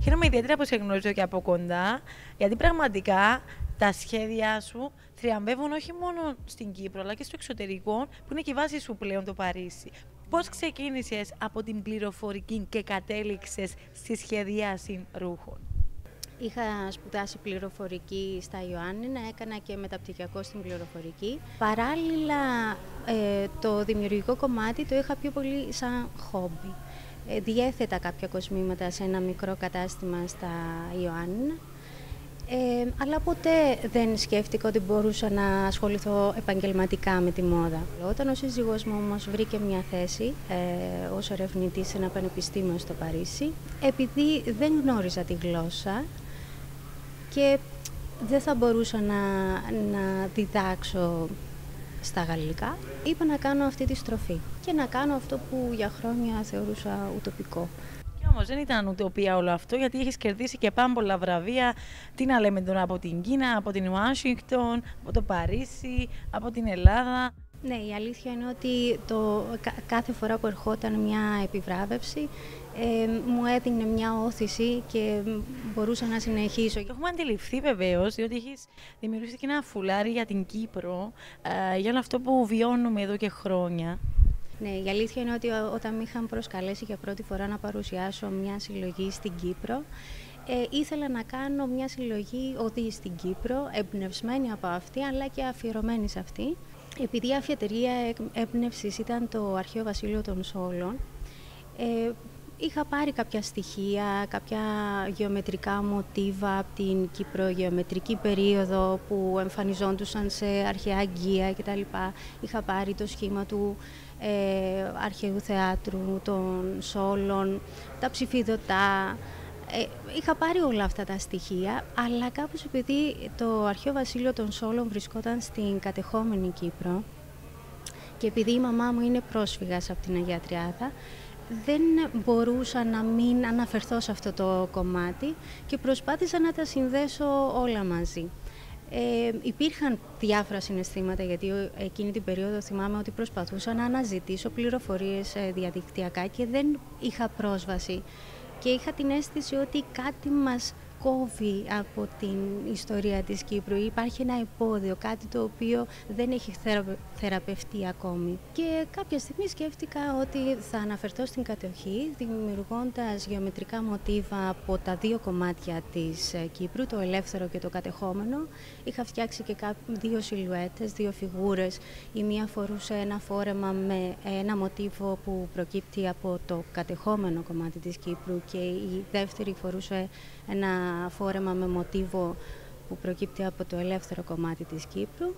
Χαίρομαι ιδιαίτερα που σε γνωρίζω και από κοντά, γιατί πραγματικά τα σχέδιά σου θριαμβεύουν όχι μόνο στην Κύπρο, αλλά και στο εξωτερικό, που είναι και η βάση σου πλέον το Παρίσι. Πώς ξεκίνησες από την πληροφορική και κατέληξες στη σχεδιάση ρούχων? Είχα σπουδάσει πληροφορική στα Ιωάννινα, έκανα και μεταπτυχιακό στην πληροφορική. Παράλληλα, το δημιουργικό κομμάτι το είχα πιο πολύ σαν χόμπι. Διέθετα κάποια κοσμήματα σε ένα μικρό κατάστημα στα Ιωάννινα, αλλά ποτέ δεν σκέφτηκα ότι μπορούσα να ασχοληθώ επαγγελματικά με τη μόδα. Όταν ο σύζυγός μου όμως βρήκε μια θέση ως ερευνητής σε ένα πανεπιστήμιο στο Παρίσι, επειδή δεν γνώριζα τη γλώσσα και δεν θα μπορούσα να διδάξω στα γαλλικά, είπα να κάνω αυτή τη στροφή και να κάνω αυτό που για χρόνια θεωρούσα ουτοπικό. Και όμως δεν ήταν ουτοπία όλο αυτό, γιατί έχεις κερδίσει και πάμπολα βραβεία. Τι να λέμε τώρα, από την Κίνα, από την Ουάσιγκτον, από το Παρίσι, από την Ελλάδα. Ναι, η αλήθεια είναι ότι κάθε φορά που ερχόταν μια επιβράβευση μου έδινε μια όθηση και μπορούσα να συνεχίσω. Το έχουμε αντιληφθεί βεβαίως, διότι έχεις δημιουργήσει και ένα φουλάρι για την Κύπρο, για όλο αυτό που βιώνουμε εδώ και χρόνια. Ναι, η αλήθεια είναι ότι όταν με είχαν προσκαλέσει για πρώτη φορά να παρουσιάσω μια συλλογή στην Κύπρο, ήθελα να κάνω μια συλλογή οδή στην Κύπρο, εμπνευσμένη από αυτή αλλά και αφιερωμένη σε αυτή. Επειδή η αφιετερία έμπνευσης ήταν το αρχαίο βασίλειο των Σόλων, είχα πάρει κάποια στοιχεία, κάποια γεωμετρικά μοτίβα από την κυπρογεωμετρική περίοδο που εμφανιζόντουσαν σε αρχαία αγγεία κτλ. Είχα πάρει το σχήμα του αρχαίου θεάτρου των Σόλων, τα ψηφιδωτά. Είχα πάρει όλα αυτά τα στοιχεία, αλλά κάπως επειδή το αρχαίο βασίλειο των Σόλων βρισκόταν στην κατεχόμενη Κύπρο και επειδή η μαμά μου είναι πρόσφυγας από την Αγία Τριάδα, δεν μπορούσα να μην αναφερθώ σε αυτό το κομμάτι και προσπάθησα να τα συνδέσω όλα μαζί. Υπήρχαν διάφορα συναισθήματα, γιατί εκείνη την περίοδο θυμάμαι ότι προσπαθούσα να αναζητήσω πληροφορίες διαδικτυακά και δεν είχα πρόσβαση. Και είχα την αίσθηση ότι κάτι μας κόβει από την ιστορία της Κύπρου. Υπάρχει ένα εμπόδιο, κάτι το οποίο δεν έχει θεραπευτεί ακόμη. Και κάποια στιγμή σκέφτηκα ότι θα αναφερθώ στην κατοχή, δημιουργώντας γεωμετρικά μοτίβα από τα δύο κομμάτια της Κύπρου, το ελεύθερο και το κατεχόμενο. Είχα φτιάξει και δύο σιλουέτες, δύο φιγούρες. Η μία φορούσε ένα φόρεμα με ένα μοτίβο που προκύπτει από το κατεχόμενο κομμάτι της Κύπρου και η δεύτερη φορούσε ένα φόρεμα με μοτίβο που προκύπτει από το ελεύθερο κομμάτι της Κύπρου.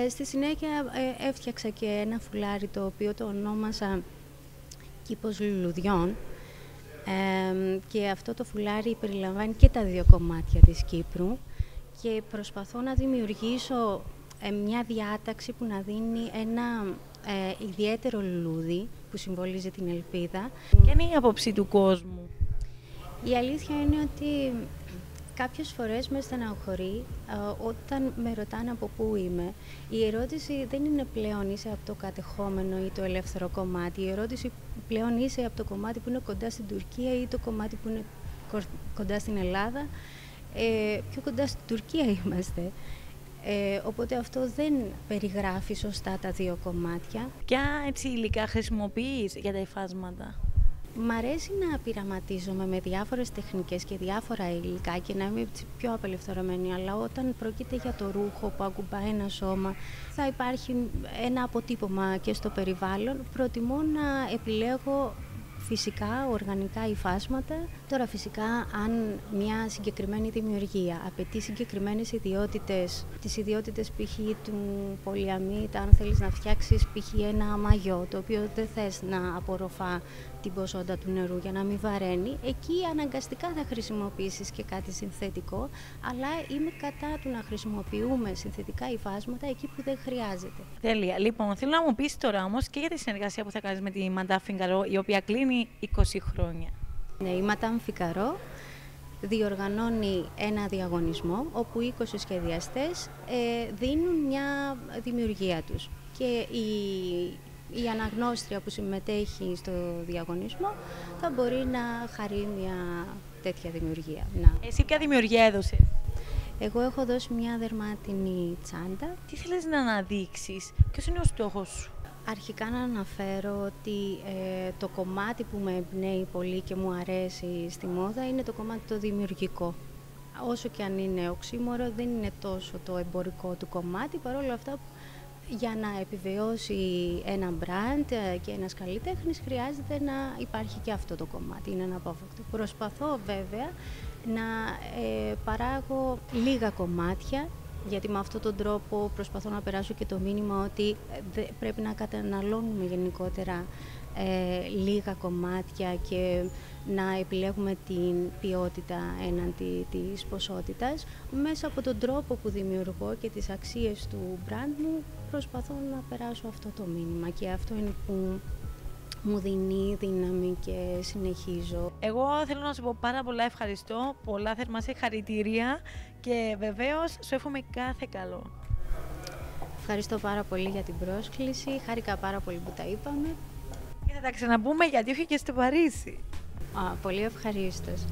Στη συνέχεια έφτιαξα και ένα φουλάρι το οποίο το ονόμασα κήπος λουλουδιών και αυτό το φουλάρι περιλαμβάνει και τα δύο κομμάτια της Κύπρου και προσπαθώ να δημιουργήσω μια διάταξη που να δίνει ένα ιδιαίτερο λουλούδι που συμβολίζει την ελπίδα. Και είναι η άποψη του κόσμου? Η αλήθεια είναι ότι κάποιες φορές με στεναχωρεί όταν με ρωτάνε από πού είμαι. Η ερώτηση δεν είναι πλέον είσαι από το κατεχόμενο ή το ελεύθερο κομμάτι. Η ερώτηση πλέον είσαι από το κομμάτι που είναι κοντά στην Τουρκία ή το κομμάτι που είναι κοντά στην Ελλάδα. Πιο κοντά στην Τουρκία είμαστε. Οπότε αυτό δεν περιγράφει σωστά τα δύο κομμάτια. Ποια υλικά χρησιμοποιείς για τα υφάσματα? Μ' αρέσει να πειραματίζομαι με διάφορες τεχνικές και διάφορα υλικά και να είμαι πιο απελευθερωμένη, αλλά όταν πρόκειται για το ρούχο που ακουμπάει ένα σώμα, θα υπάρχει ένα αποτύπωμα και στο περιβάλλον. Προτιμώ να επιλέγω φυσικά οργανικά υφάσματα. Τώρα φυσικά αν μια συγκεκριμένη δημιουργία απαιτεί συγκεκριμένες ιδιότητες, τις ιδιότητες π.χ. του πολυαμίτα, αν θέλεις να φτιάξεις π.χ. ένα μαγιό το οποίο δεν θες να απορροφά την ποσότητα του νερού για να μην βαραίνει, εκεί αναγκαστικά θα χρησιμοποιήσεις και κάτι συνθετικό, αλλά είμαι κατά του να χρησιμοποιούμε συνθετικά υφάσματα εκεί που δεν χρειάζεται. Τέλεια. Λοιπόν, θέλω να μου πεις τώρα όμως και για τη συνεργασία που θα κάνεις με τη Madame Figaro, η οποία κλείνει 20 χρόνια. Ναι, η Madame Figaro διοργανώνει ένα διαγωνισμό όπου 20 σχεδιαστές δίνουν μια δημιουργία τους και η αναγνώστρια που συμμετέχει στο διαγωνισμό θα μπορεί να χαρεί μια τέτοια δημιουργία. Να. Εσύ ποια δημιουργία έδωσες? Εγώ έχω δώσει μια δερμάτινη τσάντα. Τι θέλεις να αναδείξεις, ποιος είναι ο στόχος σου? Αρχικά να αναφέρω ότι το κομμάτι που με εμπνέει πολύ και μου αρέσει στη μόδα είναι το κομμάτι το δημιουργικό. Όσο και αν είναι οξύμορο, δεν είναι τόσο το εμπορικό του κομμάτι, παρόλα αυτά για να επιβιώσει ένα brand και ένας καλλιτέχνης χρειάζεται να υπάρχει και αυτό το κομμάτι, είναι αναπόφευκτο. Προσπαθώ βέβαια να παράγω λίγα κομμάτια, γιατί με αυτόν τον τρόπο προσπαθώ να περάσω και το μήνυμα ότι πρέπει να καταναλώνουμε γενικότερα λίγα κομμάτια και να επιλέγουμε την ποιότητα έναντι της ποσότητας. Μέσα από τον τρόπο που δημιουργώ και τις αξίες του brand μου προσπαθώ να περάσω αυτό το μήνυμα και αυτό είναι που μου δίνει δύναμη και συνεχίζω. Εγώ θέλω να σου πω πάρα πολλά ευχαριστώ, πολλά θερμά συγχαρητήρια και βεβαίως σου εύχομαι κάθε καλό. Ευχαριστώ πάρα πολύ για την πρόσκληση, χάρηκα πάρα πολύ που τα είπαμε. Και θα τα ξαναπούμε γιατί όχι και στο Παρίσι. Πολύ ευχαρίστως.